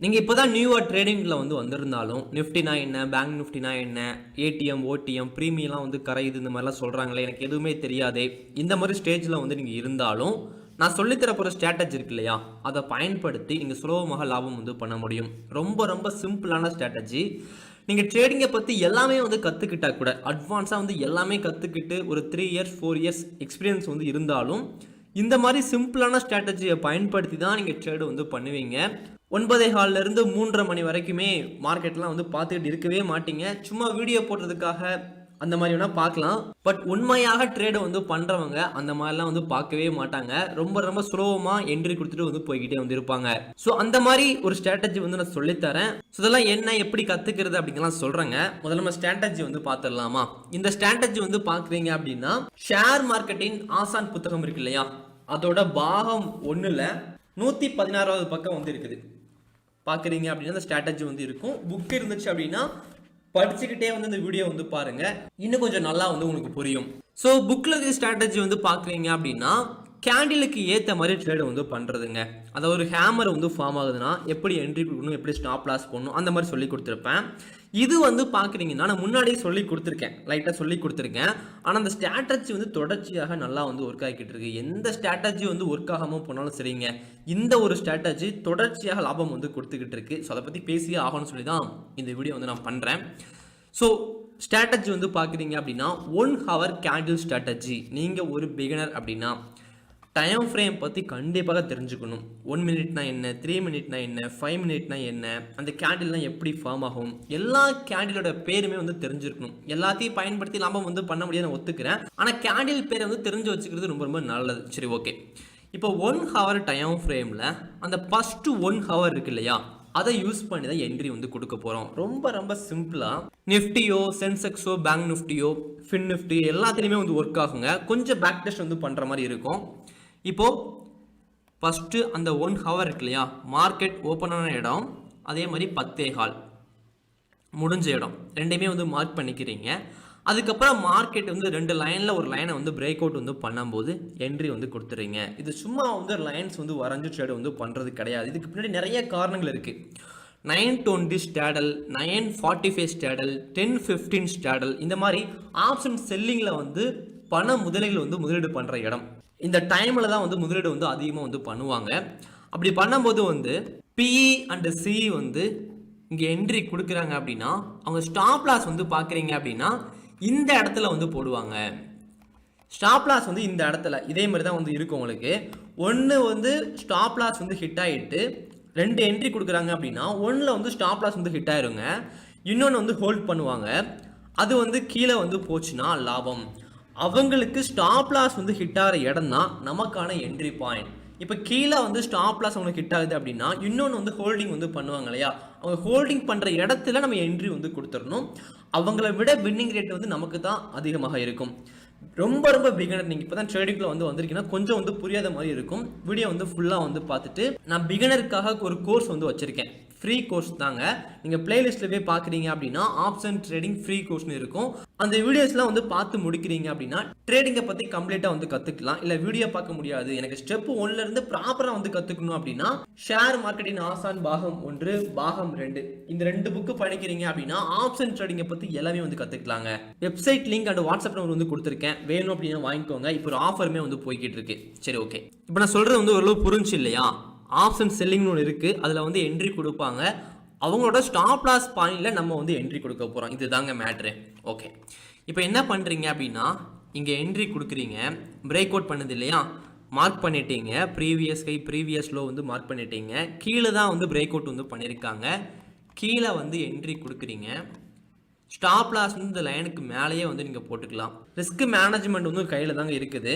நீங்கள் இப்போ தான் நியூவாக ட்ரேடிங்கில் வந்து வந்திருந்தாலும் நிஃப்டினா என்ன, பேங்க் நிஃப்டினா என்ன, ஏடிஎம் ஓடிஎம் ப்ரீமியம்லாம் வந்து கரையுது இந்த மாதிரிலாம் சொல்கிறாங்களே, எனக்கு எதுவுமே தெரியாதே, இந்த மாதிரி ஸ்டேஜில் வந்து நீங்கள் இருந்தாலும் நான் சொல்லித்தரப்போகிற ஸ்ட்ராட்டஜி இருக்கு இல்லையா, அதை பயன்படுத்தி நீங்கள் சுலபமாக லாபம் வந்து பண்ண முடியும். ரொம்ப ரொம்ப சிம்பிளான ஸ்ட்ராட்டஜி. நீங்கள் ட்ரேடிங்கை பற்றி எல்லாமே வந்து கற்றுக்கிட்டா கூட, அட்வான்ஸாக வந்து எல்லாமே கற்றுக்கிட்டு ஒரு 3 இயர்ஸ் 4 இயர்ஸ் எக்ஸ்பீரியன்ஸ் வந்து இருந்தாலும் இந்த மாதிரி சிம்பிளான ஸ்ட்ராட்டஜியை பயன்படுத்தி தான் நீங்கள் ட்ரேடு வந்து பண்ணுவீங்க. 9:15 3:30 மணி வரைக்குமே மார்க்கெட்லாம் வந்து பார்த்துக்கிட்டு இருக்கவே மாட்டீங்க. சும்மா வீடியோ போடுறதுக்காக அந்த மாதிரி வேணால் பார்க்கலாம். பட் உண்மையாக ட்ரேடு வந்து பண்ணுறவங்க அந்த மாதிரிலாம் வந்து பார்க்கவே மாட்டாங்க. ரொம்ப ரொம்ப சுலபமாக என்ட்ரி கொடுத்துட்டு வந்து போய்கிட்டே வந்து இருப்பாங்க. ஸோ அந்த மாதிரி ஒரு ஸ்ட்ராட்டஜி வந்து நான் சொல்லித்தரேன். ஸோ இதெல்லாம் என்ன, எப்படி கற்றுக்கிறது அப்படிங்கலாம் சொல்கிறேங்க. முதல்ல நம்ம ஸ்ட்ராட்டஜி வந்து பார்த்துடலாமா? இந்த ஸ்ட்ராட்டஜி வந்து பார்க்குறீங்க அப்படின்னா ஷேர் மார்க்கெட்டின் ஆசான் புத்தகம் இருக்கு இல்லையா, அதோட பாகம் 1ல் 116வது பக்கம் வந்து இருக்குது. பார்க்குறீங்க அப்படின்னா இந்த ஸ்ட்ராட்டஜி வந்து இருக்கும். புக் இருந்துச்சு அப்படின்னா படிச்சுக்கிட்டே வந்து இந்த வீடியோ வந்து பாருங்க, இன்னும் கொஞ்சம் நல்லா வந்து உங்களுக்கு புரியும். ஸோ புக்கில் இருக்க ஸ்ட்ராட்டஜி வந்து பார்க்குறீங்க அப்படின்னா கேண்டிலுக்கு ஏற்ற மாதிரி ட்ரேடு வந்து பண்ணுறதுங்க. அதை ஒரு ஹேமர் வந்து ஃபார்ம் ஆகுதுன்னா எப்படி என்ட்ரி கொடுக்கணும், எப்படி ஸ்டாப் லாஸ் பண்ணணும், அந்த மாதிரி சொல்லி கொடுத்துருப்பேன். இது வந்து பார்க்குறீங்கன்னா நான் முன்னாடியே சொல்லி கொடுத்துருக்கேன், லைட்டாக சொல்லி கொடுத்துருக்கேன். ஆனால் அந்த ஸ்ட்ராட்டஜி வந்து தொடர்ச்சியாக நல்லா வந்து ஒர்க் ஆகிக்கிட்டு இருக்கு. எந்த ஸ்ட்ராட்டஜி வந்து ஒர்க் ஆகாமல் போனாலும் சரிங்க, இந்த ஒரு ஸ்ட்ராட்டஜி தொடர்ச்சியாக லாபம் வந்து கொடுத்துக்கிட்டு இருக்கு. ஸோ அதை பற்றி பேசியே ஆகணும்னு சொல்லி தான் இந்த வீடியோ வந்து நான் பண்ணுறேன். ஸோ ஸ்ட்ராட்டஜி வந்து பார்க்குறீங்க அப்படின்னா 1 hour கேண்டில் ஸ்ட்ராட்டஜி. நீங்கள் ஒரு பிகினர் அப்படின்னா டைம் ஃப்ரேம் பற்றி கண்டிப்பாக தெரிஞ்சுக்கணும். 1 மினிட்னா என்ன, 3 மினிட்னா என்ன, 5 மினிட்னா என்ன, அந்த கேண்டில்லாம் எப்படி ஃபார்ம் ஆகும், எல்லா கேண்டிலோட பேருமே வந்து தெரிஞ்சிருக்கணும். எல்லாத்தையும் பயன்படுத்தி லாபம் வந்து பண்ண முடியாது, நான் ஒத்துக்கிறேன். ஆனால் கேண்டில் பேரை வந்து தெரிஞ்சு வச்சுக்கிறது ரொம்ப ரொம்ப நல்லது. சரி, ஓகே. இப்போ 1 hour டைம் ஃப்ரேமில் அந்த ஃபஸ்ட்டு 1 hour இருக்கு இல்லையா, அதை யூஸ் பண்ணி தான் என்ட்ரி வந்து கொடுக்க போகிறோம். ரொம்ப ரொம்ப சிம்பிளாக நிஃப்டியோ, சென்செக்ஸோ, பேங்க் நிஃப்டியோ, ஃபின் நிஃப்டி எல்லாத்துலேயுமே வந்து ஒர்க் ஆகுங்க. கொஞ்சம் பேக் டெஸ்ட் வந்து பண்ணுற மாதிரி இருக்கும். இப்போது ஃபஸ்ட்டு அந்த 1 hour இருக்கு இல்லையா, மார்க்கெட் ஓப்பனான இடம், அதே மாதிரி 10:15 முடிஞ்ச இடம், ரெண்டையுமே வந்து மார்க் பண்ணிக்கிறீங்க. அதுக்கப்புறம் மார்க்கெட் வந்து 2 லைனில் ஒரு லைனை வந்து பிரேக் அவுட் வந்து பண்ணும்போது என்ட்ரி வந்து கொடுத்துறீங்க. இது சும்மா வந்து லைன்ஸ் வந்து வரைஞ்சி ட்ரேடு வந்து பண்ணுறது கிடையாது. இதுக்கு பின்னாடி நிறைய காரணங்கள் இருக்குது. 9:20 ஸ்டாடல், 9:45 ஸ்டாடல், 10:15 ஸ்டாடல், இந்த மாதிரி ஆப்ஷன் செல்லிங்கில் வந்து பண முதலீடுகள் வந்து முதலீடு பண்ணுற இடம். இந்த டைமில் தான் வந்து முதலீடு வந்து அதிகமாக வந்து பண்ணுவாங்க. அப்படி பண்ணும்போது வந்து பிஇ அண்ட் சிஇ வந்து இங்கே என்ட்ரி கொடுக்குறாங்க அப்படின்னா அவங்க ஸ்டாப் லாஸ் வந்து பார்க்குறீங்க அப்படின்னா இந்த இடத்துல வந்து போடுவாங்க. ஸ்டாப் லாஸ் வந்து இந்த இடத்துல இதே மாதிரி தான் வந்து இருக்கும் உங்களுக்கு. ஒன்று வந்து ஸ்டாப் லாஸ் வந்து ஹிட் ஆகிட்டு 2 என்ட்ரி கொடுக்குறாங்க அப்படின்னா 1ல் வந்து ஸ்டாப் லாஸ் வந்து ஹிட் ஆயிருங்க, இன்னொன்று வந்து ஹோல்ட் பண்ணுவாங்க. அது வந்து கீழே வந்து போச்சுன்னா லாபம். அவங்களுக்கு ஸ்டாப் லாஸ் வந்து ஹிட் ஆகிற இடம் தான் நமக்கான என்ட்ரி பாயிண்ட். இப்போ கீழே வந்து ஸ்டாப் லாஸ் அவங்களுக்கு ஹிட் ஆகுது அப்படின்னா இன்னொன்று வந்து ஹோல்டிங் வந்து பண்ணுவாங்க இல்லையா, அவங்க ஹோல்டிங் பண்ணுற இடத்துல நம்ம என்ட்ரி வந்து கொடுத்துடணும். அவங்கள விட வின்னிங் ரேட் வந்து நமக்கு தான் அதிகமாக இருக்கும். ரொம்ப ரொம்ப பிகினர், நீங்கள் இப்போ தான் ட்ரேடிங்கில் வந்து வந்திருக்கீங்கன்னா கொஞ்சம் வந்து புரியாத மாதிரி இருக்கும். வீடியோ வந்து ஃபுல்லாக வந்து பார்த்துட்டு நான் பிகினருக்காக ஒரு கோர்ஸ் வந்து வச்சுருக்கேன். ஃப்ரீ கோர்ஸ் தாங்க. நீங்கள் பிளேலிஸ்ட்டில் போய் பார்க்குறீங்க அப்படின்னா ஆப்ஷன் ட்ரேடிங் ஃப்ரீ கோர்ஸ்னு இருக்கும். அந்த வீடியோஸ்லாம் வந்து பார்த்து முடிக்கிறீங்க அப்படின்னா ட்ரேடிங்கை பற்றி கம்ப்ளீட்டாக வந்து கற்றுக்கலாம். இல்லை வீடியோ பார்க்க முடியாது, எனக்கு ஸ்டெப் 1லேருந்து ப்ராப்பராக வந்து கற்றுக்கணும் அப்படின்னா ஷேர் மார்க்கெட்டின் ஆசான் பாகம் 1 பாகம் 2 இந்த 2 புக்கு படிக்கிறீங்க அப்படின்னா ஆப்ஷன் ட்ரேடிங்கை பற்றி எல்லாமே வந்து கற்றுக்கலாங்க. Website link and WhatsApp number வந்து கொடுத்துருக்கேன், வேணும் அப்படின்னா வாங்கிக்கோங்க. இப்போ ஒரு ஆஃபருமே வந்து போய்கிட்டு இருக்கு. சரி, ஓகே. இப்போ நான் சொல்கிறது வந்து ஓரளவு புரிஞ்சு இல்லையா? ஆப்ஷன் செல்லிங்னு ஒன்று இருக்குது, அதில் வந்து என்ட்ரி கொடுப்பாங்க. அவங்களோட ஸ்டாப் லாஸ் பாயிண்டில் நம்ம வந்து என்ட்ரி கொடுக்க போகிறோம். இது தாங்க மேட்ரு. ஓகே, இப்போ என்ன பண்ணுறீங்க அப்படின்னா இங்கே என்ட்ரி கொடுக்குறீங்க, பிரேக் அவுட் பண்ணுது இல்லையா, மார்க் பண்ணிட்டீங்க. ப்ரீவியஸ் ஹை ப்ரீவியஸ் லோ வந்து மார்க் பண்ணிட்டீங்க. கீழே தான் வந்து பிரேக் அவுட் வந்து பண்ணியிருக்காங்க. கீழே வந்து என்ட்ரி கொடுக்குறீங்க. ஸ்டாப் லாஸ் வந்து இந்த லைனுக்கு மேலேயே வந்து நீங்கள் போட்டுக்கலாம். ரிஸ்க் மேனேஜ்மெண்ட் வந்து கையில் தாங்க இருக்குது.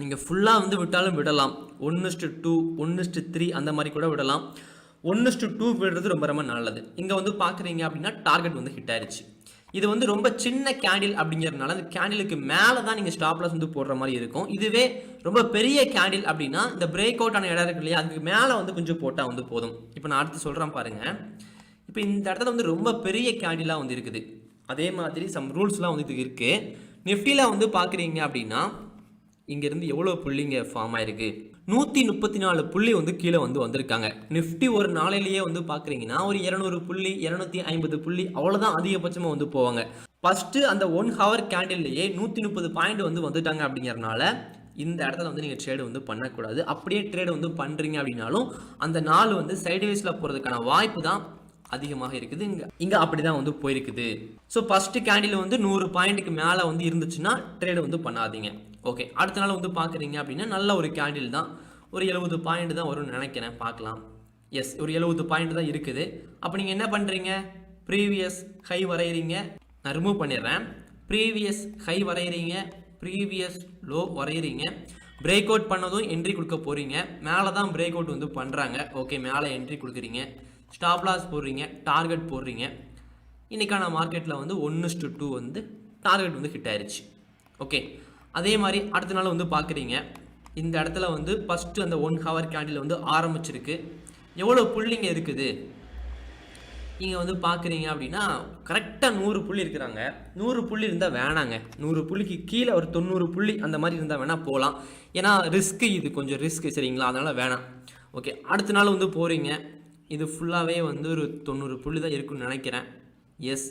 நீங்கள் ஃபுல்லாக வந்து விட்டாலும் விடலாம். 1:2 1:3 அந்த மாதிரி கூட விடலாம். 1:2 விடுறது ரொம்ப ரொம்ப நல்லது. இங்கே வந்து பார்க்குறீங்க அப்படின்னா டார்கெட் வந்து ஹிட் ஆயிடுச்சு. இது வந்து ரொம்ப சின்ன கேண்டில் அப்படிங்கிறதுனால அந்த கேண்டிலுக்கு மேலே தான் நீங்கள் ஸ்டாப் லாஸ் வந்து போடுற மாதிரி இருக்கும். இதுவே ரொம்ப பெரிய கேண்டில் அப்படின்னா இந்த பிரேக் அவுட் ஆன இடம் இருக்கு இல்லையா, அதுக்கு மேலே வந்து கொஞ்சம் போட்டால் வந்து போதும். இப்போ நான் அடுத்து சொல்கிறேன் பாருங்கள். இப்போ இந்த இடத்துல வந்து ரொம்ப பெரிய கேண்டிலாக வந்து இருக்குது. அதே மாதிரி சம் ரூல்ஸ்லாம் வந்து இது இருக்குது. நிஃப்டியில் வந்து பார்க்குறீங்க அப்படின்னா இங்கேருந்து எவ்வளோ புள்ளிங்க ஃபார்ம் ஆயிருக்கு, 134 புள்ளி வந்து கீழே வந்து வந்திருக்காங்க. நிஃப்டி ஒரு நாளையிலேயே வந்து பார்க்குறீங்கன்னா ஒரு 200 புள்ளி 250 புள்ளி அவ்வளோதான் அதிகபட்சமாக வந்து போவாங்க. ஃபஸ்ட்டு அந்த 1 ஹவர் கேண்டில்லையே 130 பாயிண்ட் வந்து வந்துட்டாங்க. அப்படிங்கிறனால இந்த இடத்துல வந்து நீங்கள் ட்ரேடு வந்து பண்ணக்கூடாது. அப்படியே ட்ரேடு வந்து பண்ணுறீங்க அப்படின்னாலும் அந்த நாள் வந்து சைட்வேஸில் போகிறதுக்கான வாய்ப்பு தான் அதிகமாக இருக்குது. இங்கே அப்படி தான் வந்து போயிருக்குது. ஸோ ஃபஸ்ட்டு கேண்டில் வந்து 100 பாயிண்ட்டுக்கு மேலே வந்து இருந்துச்சுன்னா ட்ரேடு வந்து பண்ணாதீங்க. ஓகே, அடுத்த நாள் வந்து பார்க்குறீங்க அப்படின்னா நல்ல ஒரு கேண்டில் தான், ஒரு 70 பாயிண்ட் தான் வரும்னு நினைக்கிறேன், பார்க்கலாம். எஸ், ஒரு 70 பாயிண்ட் தான் இருக்குது. அப்போ நீங்கள் என்ன பண்ணுறீங்க, ப்ரீவியஸ் ஹை வரைகிறீங்க. நான் ரிமூவ் பண்ணிடுறேன். ப்ரீவியஸ் ஹை வரைகிறீங்க, ப்ரீவியஸ் லோ வரைகிறீங்க. பிரேக் அவுட் பண்ணதும் என்ட்ரி கொடுக்க போகிறீங்க. மேலே தான் பிரேக் அவுட் வந்து பண்ணுறாங்க. ஓகே, மேலே என்ட்ரி கொடுக்குறீங்க, ஸ்டாப் லாஸ் போடுறீங்க, டார்கெட் போடுறீங்க. இன்றைக்கான மார்க்கெட்டில் வந்து 1:2 வந்து டார்கெட் வந்து ஹிட் ஆயிடுச்சு. ஓகே, அதே மாதிரி அடுத்த நாள் வந்து பார்க்குறீங்க. இந்த இடத்துல வந்து ஃபஸ்ட்டு அந்த 1 ஹவர் கேண்டில் வந்து ஆரம்பிச்சிருக்கு. எவ்வளோ புள்ளிங்க இருக்குது இங்கே வந்து பார்க்குறீங்க அப்படின்னா கரெக்டாக 100 புள்ளி இருக்கிறாங்க. 100 புள்ளி இருந்தால் வேணாங்க. 100 புள்ளிக்கு கீழே ஒரு 90 புள்ளி அந்த மாதிரி இருந்தால் வேணால் போகலாம். ஏன்னா ரிஸ்க்கு, இது கொஞ்சம் ரிஸ்க்கு, சரிங்களா, அதனால் வேணாம். ஓகே, அடுத்த நாள் வந்து போகிறீங்க. இது ஃபுல்லாகவே வந்து ஒரு 90 புள்ளி தான் இருக்குன்னு நினைக்கிறேன். எஸ்,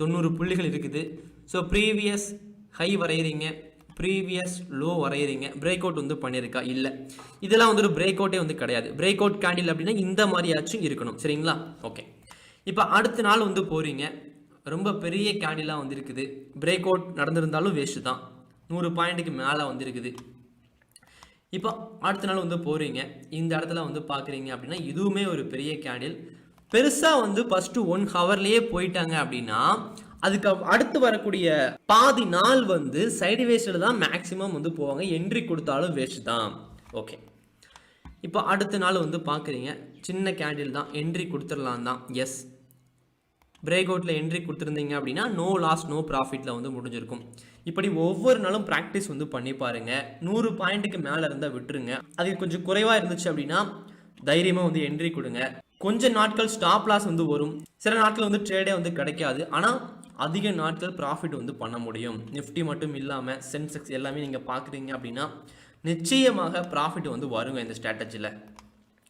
90 புள்ளிகள் இருக்குது. ஸோ ப்ரீவியஸ் ஹை வரைகிறீங்க, ப்ரீவியஸ் லோ வரைகிறீங்க. பிரேக் அவுட் வந்து பண்ணியிருக்கா? இல்லை, இதெல்லாம் வந்து ஒரு பிரேக் அவுட்டே வந்து கிடையாது. பிரேக் அவுட் கேண்டில் அப்படின்னா இந்த மாதிரியாச்சும் இருக்கணும், சரிங்களா. ஓகே, இப்போ அடுத்த நாள் வந்து போகிறீங்க. ரொம்ப பெரிய கேண்டிலாக வந்து இருக்குது. பிரேக் அவுட் நடந்திருந்தாலும் வேஸ்ட்டு தான். 100 பாயிண்ட்டுக்கு மேலே வந்து இருக்குது. இப்போ அடுத்த நாள் வந்து போகிறீங்க. இந்த இடத்துல வந்து பார்க்குறீங்க அப்படின்னா இதுவுமே ஒரு பெரிய கேண்டில். பெருசாக வந்து ஃபஸ்ட்டு 1 ஹவர்லேயே போயிட்டாங்க அப்படின்னா அதுக்கு அடுத்து வரக்கூடிய பாதி நாள் வந்து சைடுவேஸில் தான் மேக்ஸிமம் வந்து போவாங்க. என்ட்ரி கொடுத்தாலும் வேஸ்ட் தான். ஓகே, இப்போ அடுத்த நாள் வந்து பார்க்குறீங்க. சின்ன கேண்டில் தான், என்ட்ரி கொடுத்துடலாம் தான். எஸ், பிரேக் அவுட்டில் என்ட்ரி கொடுத்துருந்தீங்க அப்படின்னா நோ லாஸ் நோ ப்ராஃபிட்டில் வந்து முடிஞ்சிருக்கும். இப்படி ஒவ்வொரு நாளும் ப்ராக்டிஸ் வந்து பண்ணி பாருங்கள். 100 பாயிண்ட்டுக்கு மேலே இருந்தால் விட்டுருங்க. அது கொஞ்சம் குறைவாக இருந்துச்சு அப்படின்னா தைரியமாக வந்து என்ட்ரி கொடுங்க. கொஞ்ச நாட்கள் ஸ்டாப் லாஸ் வந்து வரும், சில நாட்கள் வந்து ட்ரேடே வந்து கிடைக்காது. ஆனால் அதிக நாட்கள் ப்ராஃபிட் வந்து பண்ண முடியும். நிஃப்டி மட்டும் இல்லாமல் சென்செக்ஸ் எல்லாமே நீங்கள் பார்க்குறீங்க அப்படின்னா நிச்சயமாக ப்ராஃபிட் வந்து வருங்க இந்த ஸ்ட்ராட்டஜியில்.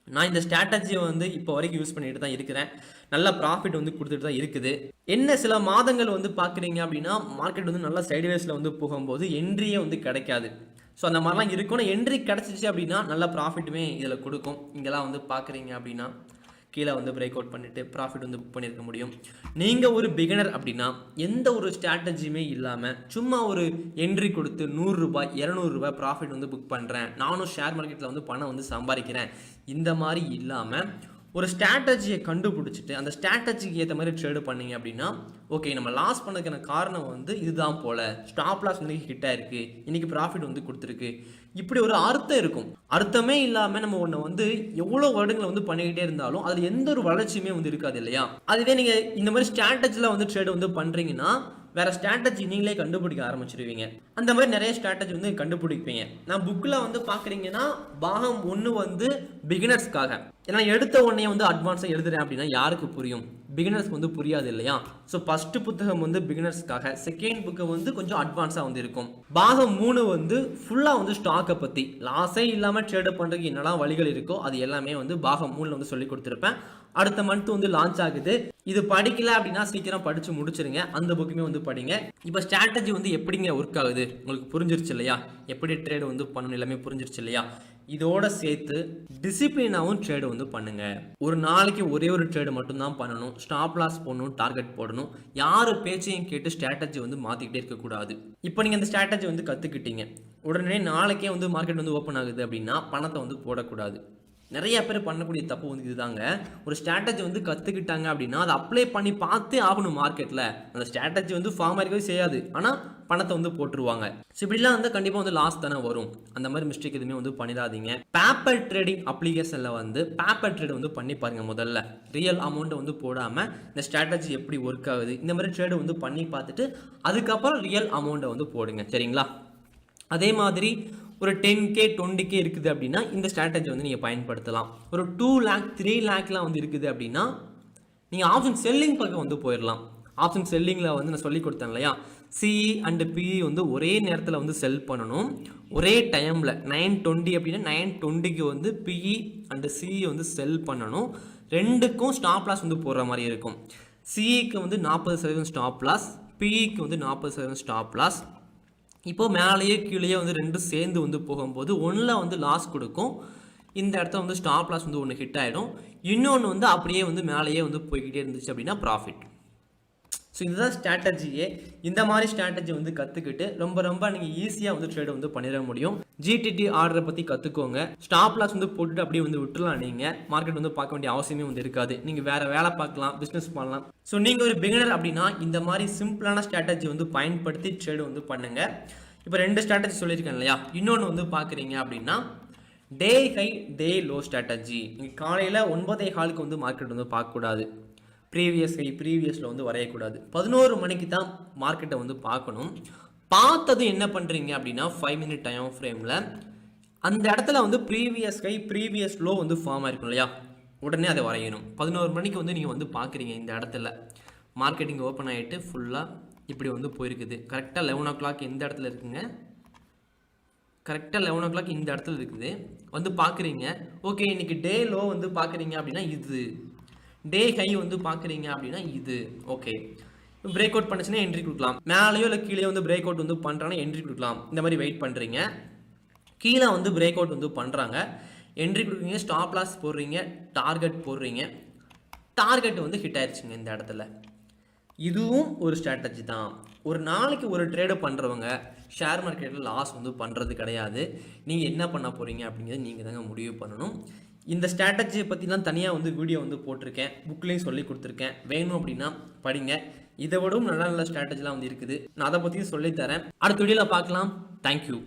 நான் இந்த ஸ்ட்ராட்டஜியை வந்து இப்போ வரைக்கும் யூஸ் பண்ணிட்டு தான் இருக்கிறேன். நல்ல ப்ராஃபிட் வந்து கொடுத்துட்டு தான் இருக்குது. என்ன சில மாதங்கள் வந்து பார்க்குறீங்க அப்படின்னா மார்க்கெட் வந்து நல்லா சைடுவேஸில் வந்து போகும்போது என்ட்ரியே வந்து கிடைக்காது. ஸோ அந்த மாதிரிலாம் இருக்கணும். என்ட்ரி கிடச்சிச்சு அப்படின்னா நல்ல ப்ராஃபிட்டுமே இதில் கொடுக்கும். இங்கெல்லாம் வந்து பார்க்குறீங்க அப்படின்னா கீழே வந்து பிரேக் அவுட் பண்ணிவிட்டு ப்ராஃபிட் வந்து புக் பண்ணியிருக்க முடியும். நீங்கள் ஒரு பிகினர் அப்படின்னா எந்த ஒரு ஸ்ட்ராட்டஜியுமே இல்லாமல் சும்மா ஒரு என்ட்ரி கொடுத்து 100 ரூபாய் 200 ரூபாய் ப்ராஃபிட் வந்து புக் பண்ணுறேன், நானும் ஷேர் மார்க்கெட்டில் வந்து பணம் வந்து சம்பாதிக்கிறேன், இந்த மாதிரி இல்லாமல் ஒரு ஸ்ட்ராட்டஜியை கண்டுபிடிச்சிட்டு அந்த ஸ்ட்ராட்டஜிக்கு ஏற்ற மாதிரி ட்ரேடு பண்ணிங்க அப்படின்னா ஓகே, நம்ம லாஸ் பண்ணதுக்கான காரணம் வந்து இதுதான் போல், ஸ்டாப் லாஸ் இன்றைக்கி ஹிட் ஆயிருக்கு, இன்றைக்கி ப்ராஃபிட் வந்து கொடுத்துருக்கு, இப்படி ஒரு அர்த்தம் இருக்கும். அர்த்தமே இல்லாமல் நம்ம ஒன்று வந்து எவ்வளோ வருடங்களை வந்து பண்ணிக்கிட்டே இருந்தாலும் அதில் எந்த ஒரு வளர்ச்சியுமே வந்து இருக்காது இல்லையா. அதுவே நீங்கள் இந்த மாதிரி ஸ்ட்ராட்டஜியில் வந்து ட்ரேடு வந்து பண்ணுறீங்கன்னா வேறு ஸ்ட்ராட்டஜி நீங்களே கண்டுபிடிக்க ஆரம்பிச்சிருவீங்க. அந்த மாதிரி நிறைய ஸ்ட்ராட்டஜி வந்து கண்டுபிடிப்பீங்க. நான் புக்கில் வந்து பார்க்குறீங்கன்னா பாகம் 1 வந்து பிகினர்ஸ்க்காக. ஏன்னா எடுத்த உடனே வந்து அட்வான்ஸாக எழுதுறேன் அப்படின்னா யாருக்கு புரியும்? பிகினர்ஸ்க்கு வந்து புரியாது இல்லையா. ஸோ ஃபஸ்ட்டு புத்தகம் வந்து பிகினர்ஸ்க்காக, செகண்ட் புக்கு வந்து கொஞ்சம் அட்வான்ஸாக வந்து இருக்கும். பாகம் 3 வந்து ஃபுல்லாக வந்து ஸ்டாக்கை பற்றி, லாஸே இல்லாமல் ட்ரேடு பண்ணுறதுக்கு என்னெல்லாம் வழிகள் இருக்கோ அது எல்லாமே வந்து பாகம் 3 வந்து சொல்லி கொடுத்துருப்பேன். அடுத்த மந்த் வந்து லான்ச் ஆகுது. இது படிக்கல அப்படின்னா சீக்கிரம் படித்து முடிச்சிருங்க. அந்த புக்குமே வந்து படிங்க. இப்போ ஸ்ட்ராட்டஜி வந்து எப்படிங்க ஒர்க் ஆகுது உங்களுக்கு புரிஞ்சிருச்சு இல்லையா, எப்படி ட்ரேடு வந்து பண்ணணும் எல்லாமே புரிஞ்சிருச்சு இல்லையா. இதோட சேர்த்து டிசிப்ளினாகவும் ட்ரேடு வந்து பண்ணுங்க. ஒரு நாளைக்கு ஒரே ஒரு ட்ரேடு மட்டும்தான் பண்ணணும். ஸ்டாப் லாஸ் போடணும், டார்கெட் போடணும். யார் பேச்சையும் கேட்டு ஸ்ட்ராட்டஜி வந்து மாற்றிக்கிட்டே இருக்கக்கூடாது. இப்போ நீங்கள் அந்த ஸ்ட்ராட்டஜி வந்து கற்றுக்கிட்டீங்க, உடனே நாளைக்கே வந்து மார்க்கெட் வந்து ஓப்பன் ஆகுது அப்படின்னா பணத்தை வந்து போடக்கூடாது. நிறைய பேர் பண்ணக்கூடிய தப்பு வந்து இதுதாங்க. ஒரு ஸ்ட்ராட்டஜி வந்து கற்றுக்கிட்டாங்க அப்படின்னா அதை அப்ளை பண்ணி பார்த்தே ஆகணும் மார்க்கெட்டில். அந்த ஸ்ட்ராட்டஜி வந்து ஃபார்ம் ஆகிக்கவே செய்யாது, ஆனால் பணத்தை வந்து போட்டுருவாங்க. ஸோ இப்படிலாம் வந்து கண்டிப்பாக வந்து லாஸ் தானே வரும். அந்த மாதிரி மிஸ்டேக் எதுவுமே வந்து பண்ணிடாதீங்க. பேப்பர் ட்ரேடிங் அப்ளிகேஷனில் வந்து பேப்பர் ட்ரேட் வந்து பண்ணி பாருங்க. முதல்ல ரியல் அமௌண்ட்டை வந்து போடாமல் இந்த ஸ்ட்ராட்டஜி எப்படி ஒர்க் ஆகுது இந்த மாதிரி ட்ரேடு வந்து பண்ணி பார்த்துட்டு அதுக்கப்புறம் ரியல் அமௌண்ட்டை வந்து போடுங்க, சரிங்களா. அதே மாதிரி ஒரு 10K 20K இருக்குது அப்படின்னா இந்த ஸ்ட்ராட்டஜி வந்து நீங்கள் பயன்படுத்தலாம். ஒரு 2 lakh 3 lakhலாம் வந்து இருக்குது அப்படின்னா நீங்கள் ஆப்ஷன் செல்லிங் பக்கம் வந்து போயிடலாம். ஆப்ஷன் செல்லிங்கில் வந்து நான் சொல்லி கொடுத்தேன் இல்லையா, சிஇ அண்டு பிஇ வந்து ஒரே நேரத்தில் வந்து செல் பண்ணணும். ஒரே டைமில் 9:20 அப்படின்னா 9:20க்கு வந்து பிஇ அண்டு சிஇ வந்து செல் பண்ணணும். ரெண்டுக்கும் ஸ்டாப் லாஸ் வந்து போடுற மாதிரி இருக்கும். சிஇக்கு வந்து 40% ஸ்டாப் லாஸ், பிஇக்கு வந்து 40% ஸ்டாப் லாஸ். இப்போது மேலேயே கீழேயே வந்து ரெண்டும் சேர்ந்து வந்து போகும்போது ஒன்றில் வந்து லாஸ் கொடுக்கும். இந்த இடத்துல வந்து ஸ்டாப் லாஸ் வந்து ஒன்று ஹிட் ஆகிடும். இன்னொன்று வந்து அப்படியே வந்து மேலேயே வந்து போய்கிட்டே இருந்துச்சு அப்படின்னா ப்ராஃபிட். ஸோ இதுதான் ஸ்ட்ராட்டஜியே. இந்த மாதிரி ஸ்ட்ராட்டஜி வந்து கற்றுக்கிட்டு ரொம்ப நீங்கள் ஈஸியாக வந்து ட்ரேட் வந்து பண்ணிட முடியும். ஜிடிடி ஆர்டரை பற்றி கற்றுக்கோங்க. ஸ்டாப் லாஸ் வந்து போட்டுட்டு அப்படியே வந்து விட்டுலாம். நீங்கள் மார்க்கெட் வந்து பார்க்க வேண்டிய அவசியமே வந்து இருக்காது. நீங்கள் வேறு வேலை பார்க்கலாம், பிஸ்னஸ் பண்ணலாம். ஸோ நீங்கள் ஒரு பிகினர் அப்படின்னா இந்த மாதிரி சிம்பிளான ஸ்ட்ராட்டஜி வந்து பயன்படுத்தி ட்ரேட் வந்து பண்ணுங்கள். இப்போ 2 ஸ்ட்ராட்டஜி சொல்லியிருக்கேன் இல்லையா? இன்னொன்று வந்து பார்க்குறீங்க அப்படின்னா டே ஹை டே லோ ஸ்ட்ராட்டஜி. நீங்கள் காலையில் 9:15க்கு வந்து மார்க்கெட் வந்து பார்க்கக்கூடாது. ப்ரீவியஸ் ஹை ப்ரீவியஸில் வந்து வரையக்கூடாது. 11 மணிக்கு தான் மார்க்கெட்டை வந்து பார்க்கணும். பார்த்தது என்ன பண்ணுறீங்க அப்படின்னா 5 மினிட் டைம் ஃப்ரேமில் அந்த இடத்துல வந்து ப்ரீவியஸ் ஹை ப்ரீவியஸ் லோ வந்து ஃபார்ம் ஆயிருக்கும் இல்லையா? உடனே அதை வரையணும். 11 மணிக்கு வந்து நீங்கள் வந்து பார்க்குறீங்க இந்த இடத்துல மார்க்கெட்டிங் ஓப்பன் ஆகிட்டு ஃபுல்லாக இப்படி வந்து போயிருக்குது. கரெக்டாக 11 o'clock இந்த இடத்துல இருக்குங்க. கரெக்டாக 11 o'clock இந்த இடத்துல இருக்குது. வந்து பார்க்குறீங்க. ஓகே, இன்றைக்கி டே லோ வந்து பார்க்குறீங்க அப்படின்னா இது, டே ஹை வந்து பார்க்குறீங்க அப்படின்னா இது. ஓகே, பிரேக் அவுட் பண்ணுச்சுன்னா என்ட்ரி கொடுக்கலாம். மேலேயோ இல்லை கீழே வந்து பிரேக் அவுட் வந்து பண்ணுறாங்கன்னா என்ட்ரி கொடுக்கலாம். இந்த மாதிரி வெயிட் பண்ணுறீங்க. கீழே வந்து பிரேக் அவுட் வந்து பண்ணுறாங்க, என்ட்ரி கொடுக்குறீங்க, ஸ்டாப் லாஸ் போடுறீங்க, டார்கெட் போடுறீங்க. டார்கெட் வந்து ஹிட் ஆயிடுச்சுங்க இந்த இடத்துல. இதுவும் ஒரு ஸ்ட்ராட்டஜி தான். ஒரு நாளைக்கு ஒரு ட்ரேடு பண்ணுறவங்க ஷேர் மார்க்கெட்டில் லாஸ் வந்து பண்ணுறது கிடையாது. நீங்கள் என்ன பண்ண போகிறீங்க அப்படிங்கிறத நீங்கள் தாங்க முடிவு பண்ணணும். இந்த ஸ்ட்ராட்டஜியை பற்றிலாம் தனியாக வந்து வீடியோ வந்து போட்டிருக்கேன், புக்லேயும் சொல்லி கொடுத்துருக்கேன். வேணும் அப்படின்னா படிங்க. இதை விடவும் நல்ல நல்ல ஸ்ட்ராட்டஜிலாம் வந்து இருக்குது. நான் அதை பற்றியும் சொல்லித்தரேன். அடுத்த வீடியோவில் பார்க்கலாம். தேங்க்யூ.